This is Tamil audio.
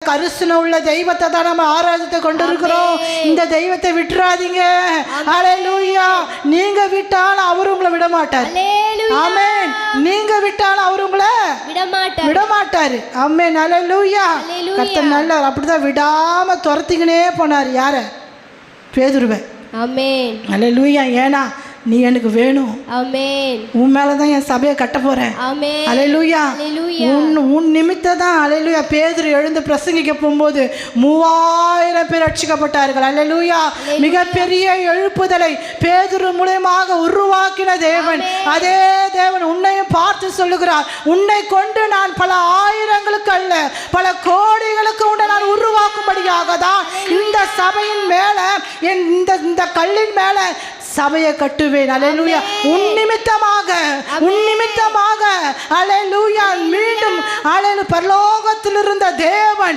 கரிசனம் உள்ள தெய்வத்தை தான் நம்ம ஆராதித்து கொண்டிருக்கிறோம். இந்த தெய்வத்தை விட்டுறாதீங்க. ஹல்லேலூயா. நீங்க விட்டாலும் அவர் உங்களை விட மாட்டார். ஆமென். நீங்க விட்டாலும் அவர் உங்களை விட மாட்டாரு. ஆமென். ஹல்லேலூயா. கர்த்தர் நல்லவர். அப்படிதான் விடாம துரத்திக்கினே போனார். யார? பேதுருவை. ஆமென். ஹல்லேலூயா. ஏன்னா நீ எனக்கு வேணும். ஆமென். உன் மேலதான் என் சபையை கட்ட போறேன். ஆமென். ஹல்லேலூயா. உன் நிமித்தம் தான் ஹல்லேலூயா பேதுரு எழுந்து பிரசங்கிக்க போகும்போது 3000 பேர் ரட்சிக்கப்பட்டார்கள். ஹல்லேலூயா. மிகப்பெரிய எழுப்புதலை பேதுரு மூலமாக உருவாக்கின தேவன், அதே தேவன் உன்னையும் பார்த்து சொல்லுகிறார், உன்னை கொண்டு நான் பல ஆயிரங்களுக்கு அல்ல பல கோடிகளுக்கு உன்னை நான் உருவாக்கும்படியாக தான் இந்த சபையின் மேல இந்த கல்லின் மேல சபையை கட்டுவேன். ஹல்லேலூயா. உன் நிமித்தமாக ஹல்லேலூயா. மீண்டும் ஹல்லேலூயா பரலோகத்தில் இருந்த தேவன்